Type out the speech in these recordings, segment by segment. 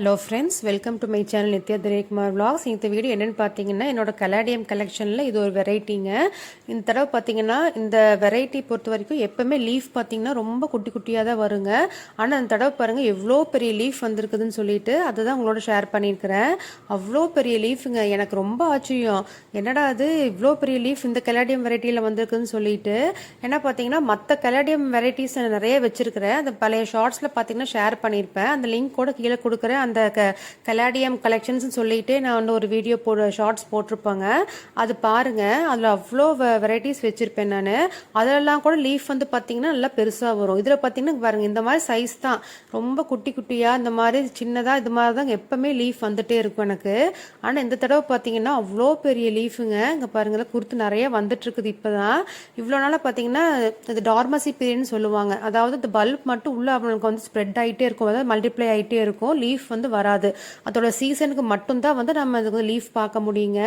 Hello friends, welcome to my channel Nithya Thirekumar vlogs. இந்த video என்னென்னு பார்த்தீங்கன்னா, என்னோட கலாடியம் கலெக்ஷனில் இது ஒரு வெரைட்டிங்க. இந்த தடவை பார்த்தீங்கன்னா, இந்த வெரைட்டி பொறுத்த வரைக்கும் எப்போவுமே லீஃப் பார்த்தீங்கன்னா ரொம்ப குட்டி குட்டியாக தான் வருங்க. ஆனால் இந்த தடவை பாருங்கள் எவ்வளோ பெரிய லீஃப் வந்திருக்குதுன்னு சொல்லிட்டு அதை தான் உங்களோட ஷேர் பண்ணியிருக்கிறேன். அவ்வளோ பெரிய லீஃபுங்க, எனக்கு ரொம்ப ஆச்சரியம். என்னடா அது இவ்வளோ பெரிய லீஃப் இந்த கலாடியம் வெரைட்டியில் வந்திருக்குதுன்னு சொல்லிட்டு. ஏன்னா பார்த்தீங்கன்னா மற்ற கலாடியம் வெரைட்டிஸ் நிறைய வச்சுருக்கிறேன். அந்த பழைய ஷார்ட்ஸில் பார்த்தீங்கன்னா ஷேர் பண்ணியிருப்பேன். அந்த லிங்க் கூட கீழே கொடுக்குறேன். அந்த கலாடியம் கலெக்ஷன்ஸ் சொல்லிட்டு நான் வந்து ஒரு வீடியோ ஷார்ட்ஸ் போட்டிருப்பாங்க, அது பாருங்க. அதில் அவ்வளோ வெரைட்டிஸ் வச்சிருப்பேன் நான். அதெல்லாம் கூட லீஃப் வந்து பார்த்தீங்கன்னா நல்லா பெருசாக வரும். இதில் பார்த்தீங்கன்னா பாருங்க, இந்த மாதிரி சைஸ் தான், ரொம்ப குட்டி குட்டியாக இந்த மாதிரி சின்னதாக இது மாதிரி தான் எப்பவுமே லீஃப் வந்துட்டே இருக்கும் எனக்கு. ஆனால் இந்த தடவை பார்த்தீங்கன்னா அவ்வளோ பெரிய லீஃபுங்க. இங்கே பாருங்க, குருத்து நிறைய வந்துட்டு இருக்குது. இப்போதான் இவ்வளோ நாளாக பார்த்தீங்கன்னா இது டார்மசி பீரியட்னு சொல்லுவாங்க. அதாவது இந்த பல்ப் மட்டும் உள்ள அவங்களுக்கு வந்து ஸ்ப்ரெட் ஆகிட்டே இருக்கும், அதாவது மல்டிப்ளை ஆகிட்டே இருக்கும், லீஃப் வந்து வராது. அதோட சீசனுக்கு மட்டும்தான் வந்து நம்ம அதுக்கு லீஃப் பார்க்க முடியுங்க.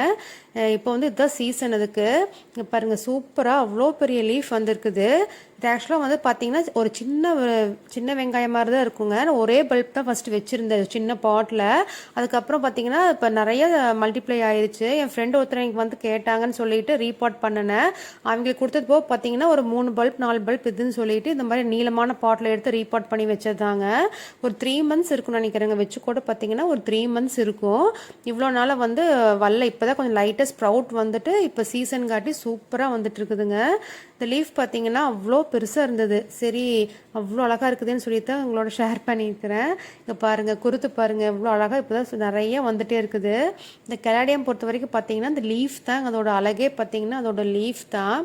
இப்போ வந்து இதுதான் சீசன். அதுக்கு பாருங்க, சூப்பராக அவ்வளோ பெரிய லீஃப் வந்திருக்குது. இது ஆக்சுவலாக வந்து பார்த்தீங்கன்னா ஒரு சின்ன வெங்காயம் மாதிரி தான் இருக்குங்க. ஒரே பல்ப் தான் ஃபஸ்ட்டு வச்சுருந்தேன் சின்ன பாட்டில். அதுக்கப்புறம் பார்த்தீங்கன்னா இப்போ நிறைய மல்டிப்ளை ஆயிடுச்சு. என் ஃப்ரெண்டு ஒருத்தர் எனக்கு வந்து கேட்டாங்கன்னு சொல்லிட்டு ரீபாட் பண்ணினேன். அவங்களுக்கு கொடுத்தது போக பார்த்தீங்கன்னா ஒரு 3 பல்ப் 4 பல்ப் இதுன்னு சொல்லிட்டு இந்த மாதிரி நீளமான பாட்டில் எடுத்து ரீபாட் பண்ணி வச்சதாங்க. ஒரு 3 months இருக்குன்னு நினைக்கிறேங்க. வச்சு கூட பார்த்தீங்கன்னா ஒரு 3 months இருக்கும். இவ்வளோ நாளாக வந்து வரல. இப்போ தான் கொஞ்சம் லைட்டாக ஸ்ப்ரவுட் வந்துட்டு இப்போ சீசன் காட்டி சூப்பராக வந்துட்டு இருக்குதுங்க. இந்த லீஃப் பார்த்தீங்கன்னா அவ்வளோ பெருசாக இருந்தது. சரி, அவ்வளோ அழகாக இருக்குதுன்னு சொல்லிட்டு தான் உங்களோட ஷேர் பண்ணியிருக்கிறேன். இங்கே பாருங்கள், குருத்து பாருங்கள் எவ்வளோ அழகாக இப்போ தான் நிறைய வந்துகிட்டே இருக்குது. இந்த கலாடியம் பொறுத்த வரைக்கும் பார்த்தீங்கன்னா இந்த லீஃப் தான் அதோட அழகே. பார்த்தீங்கன்னா அதோட லீஃப் தான்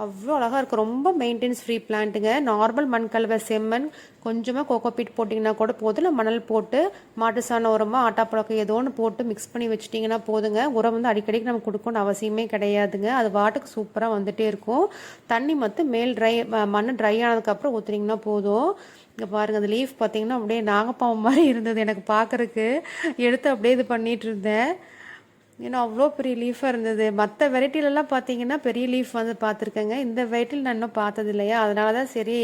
அவ்வளோ அழகாக இருக்குது. ரொம்ப மெயின்டெனன்ஸ் ஃப்ரீ பிளான்ட்டுங்க. நார்மல் மண் கலவை செம்மண், கொஞ்சமாக கோகோபீட் போட்டிங்கன்னா கூட போதும். இல்லை மணல் போட்டு மாட்டு சாண உரமாக ஆட்டாப்பழக்கம் ஏதோ ஒன்று போட்டு மிக்ஸ் பண்ணி வச்சுட்டிங்கன்னா போதுங்க. உரம் வந்து அடிக்கடிக்கு நம்ம கொடுக்கணும்னு அவசியமே கிடையாதுங்க. அது வாட்டுக்கு சூப்பராக வந்துகிட்டே இருக்கும். தண்ணி மட்டும் மேல் மண் ட்ரை ஆனதுக்கப்புறம் ஊற்றுனீங்கன்னா போதும். இங்கே பாருங்கள், அந்த லீஃப் பார்த்தீங்கன்னா அப்படியே நாகப்பாவம் மாதிரி இருந்தது எனக்கு பார்க்குறக்கு. எடுத்து அப்படியே இது பண்ணிகிட்டு இருந்தேன். ஏன்னா அவ்வளோ பெரிய லீஃபாக இருந்தது. மற்ற வெரைட்டிலலாம் பார்த்தீங்கன்னா பெரிய லீஃப் வந்து பார்த்துருக்கேங்க. இந்த வெரைட்டியில் நான் இன்னும் பார்த்தது இல்லையா, அதனால தான் சரி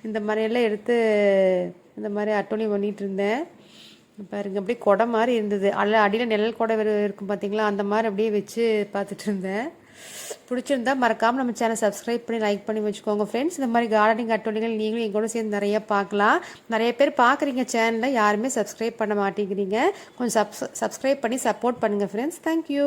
இந்த மாதிரியெல்லாம் எடுத்து இந்த மாதிரி அட்டோனி பண்ணிகிட்டு இருந்தேன். பாருங்க, அப்படியே கொடை மாதிரி இருந்தது. அடியில் நிழல் கொடை இருக்கும் பார்த்தீங்களா, அந்த மாதிரி அப்படியே வச்சு பார்த்துட்டு இருந்தேன். பிடிச்சிருந்தா மறக்காமல் நம்ம சேனல் சப்ஸ்கிரைப் பண்ணி லைக் பண்ணி வச்சுக்கோங்க ஃப்ரெண்ட்ஸ். இந்த மாதிரி கார்டனிங் அட்டோலிகள் நீங்களும் எங்கூட சேர்ந்து நிறைய பார்க்கலாம். நிறைய பேர் பார்க்குறீங்க சேனலில், யாருமே சப்ஸ்கிரைப் பண்ண மாட்டேங்கிறீங்க. கொஞ்சம் சப்ஸ்கிரைப் பண்ணி சப்போர்ட் பண்ணுங்கள் ஃப்ரெண்ட்ஸ். தேங்க்யூ.